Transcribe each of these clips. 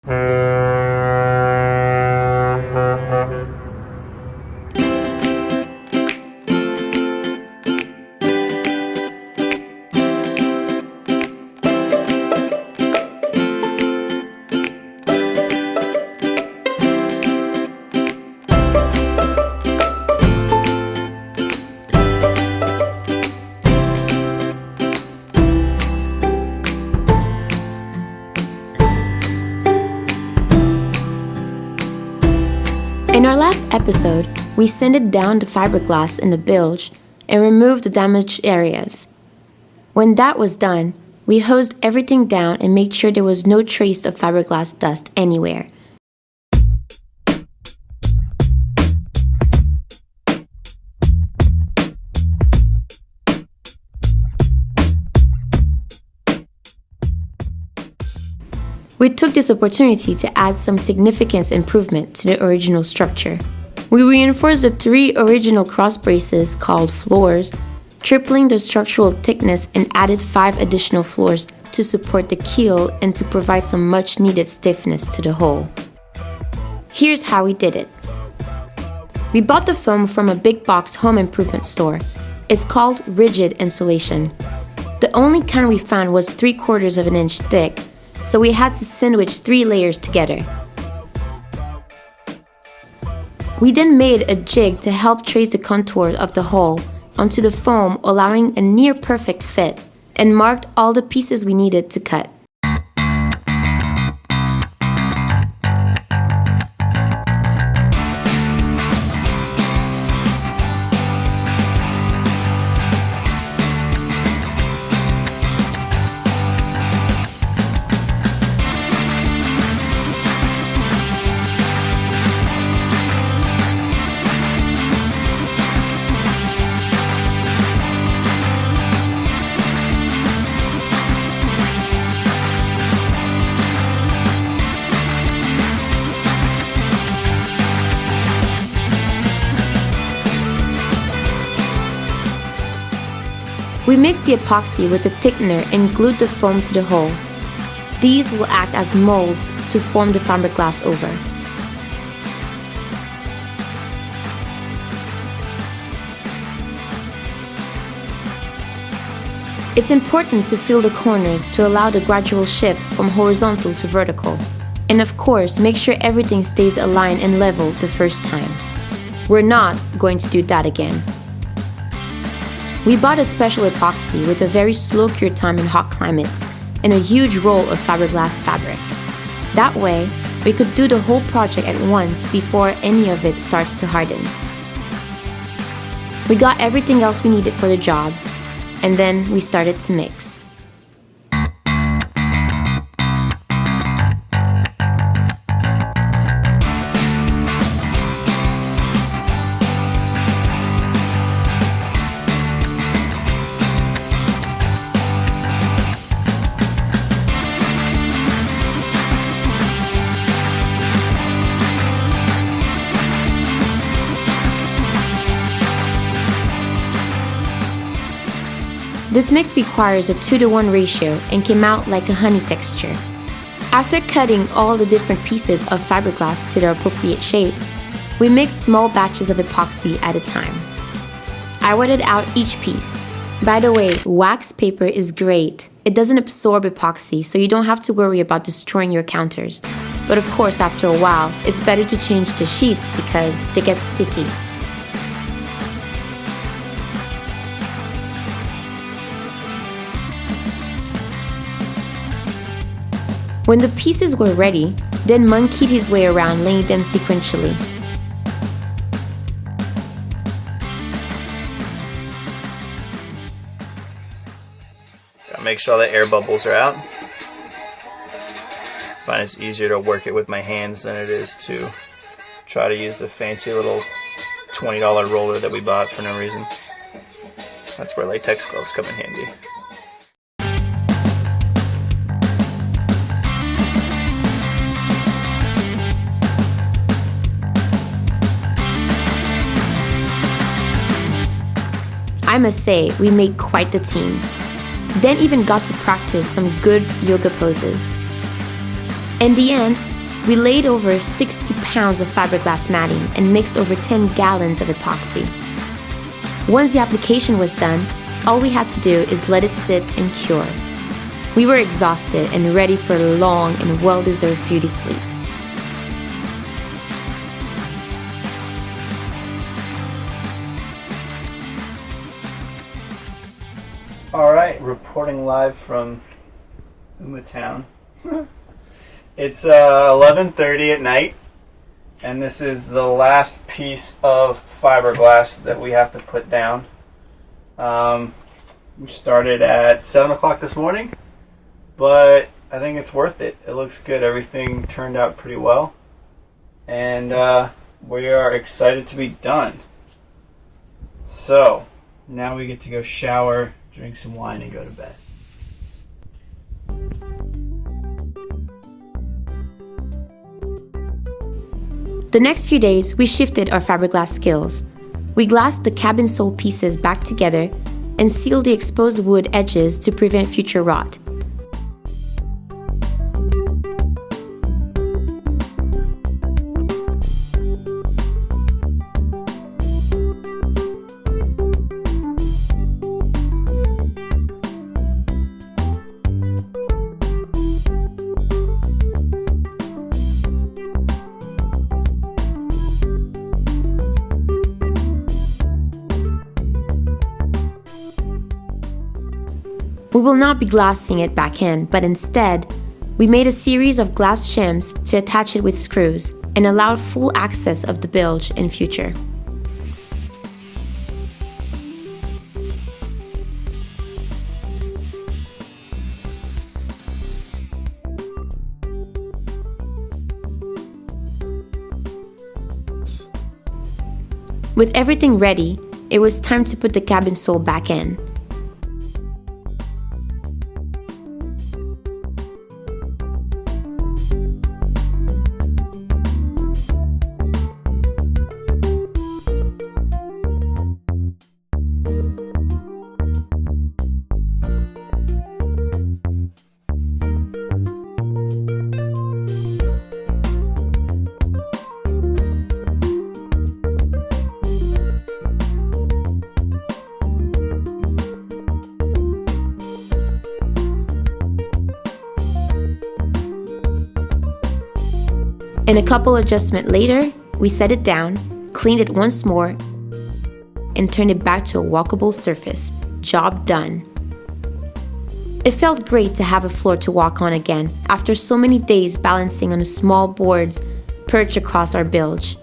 In our last episode, we sanded down the fiberglass in the bilge and removed the damaged areas. When that was done, we hosed everything down and made sure there was no trace of fiberglass dust anywhere. We took this opportunity to add some significant improvement to the original structure. We reinforced the 3 original cross braces called floors, tripling the structural thickness and added 5 additional floors to support the keel and to provide some much needed stiffness to the hull. Here's how we did it. We bought the foam from a big box home improvement store. It's called rigid insulation. The only kind we found was 3/4 of an inch thick, so we had to sandwich 3 layers together. We then made a jig to help trace the contour of the hull onto the foam, allowing a near perfect fit, and marked all the pieces we needed to cut. We mixed the epoxy with the thickener and glued the foam to the hull. These will act as molds to form the fiberglass over. It's important to fill the corners to allow the gradual shift from horizontal to vertical. And of course, make sure everything stays aligned and level the first time. We're not going to do that again. We bought a special epoxy with a very slow cure time in hot climates and a huge roll of fiberglass fabric. That way, we could do the whole project at once before any of it starts to harden. We got everything else we needed for the job, and then we started to mix. This mix requires a 2-to-1 ratio and came out like a honey texture. After cutting all the different pieces of fiberglass to their appropriate shape, we mixed small batches of epoxy at a time. I wetted out each piece. By the way, wax paper is great. It doesn't absorb epoxy, so you don't have to worry about destroying your counters. But of course, after a while, it's better to change the sheets because they get sticky. When the pieces were ready, then monkeyed his way around, laying them sequentially. Gotta make sure all the air bubbles are out. Find it's easier to work it with my hands than it is to try to use the fancy little $20 roller that we bought for no reason. That's where latex gloves come in handy. I must say, we made quite the team. Then even got to practice some good yoga poses. In the end, We laid over 60 pounds of fiberglass matting and mixed over 10 gallons of epoxy. Once the application was done, all we had to do is let it sit and cure. We were exhausted and ready for a long and well-deserved beauty sleep. Alright, reporting live from Huma town. It's 11:30 at night, and this is the last piece of fiberglass that we have to put down. We started at 7 o'clock this morning, but I think it's worth it. It looks good. Everything turned out pretty well, and we are excited to be done. So, now we get to go shower, drink some wine, and go to bed. The next few days, we shifted our fiberglass skills. We glassed the cabin sole pieces back together and sealed the exposed wood edges to prevent future rot. We will not be glassing it back in, but instead, we made a series of glass shims to attach it with screws and allowed full access of the bilge in future. With everything ready, it was time to put the cabin sole back in. And a couple adjustments later, we set it down, cleaned it once more, and turned it back to a walkable surface. Job done. It felt great to have a floor to walk on again after so many days balancing on the small boards perched across our bilge.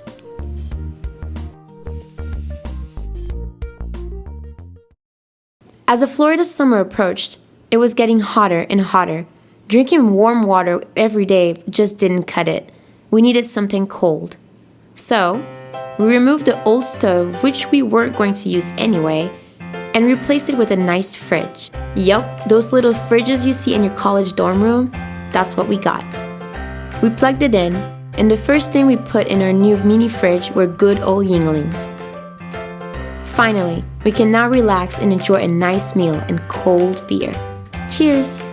As the Florida summer approached, it was getting hotter and hotter. Drinking warm water every day just didn't cut it. We needed something cold. So, we removed the old stove, which we weren't going to use anyway, and replaced it with a nice fridge. Yup, those little fridges you see in your college dorm room, that's what we got. We plugged it in, and the first thing we put in our new mini fridge were good old Yinglings. Finally, we can now relax and enjoy a nice meal and cold beer. Cheers!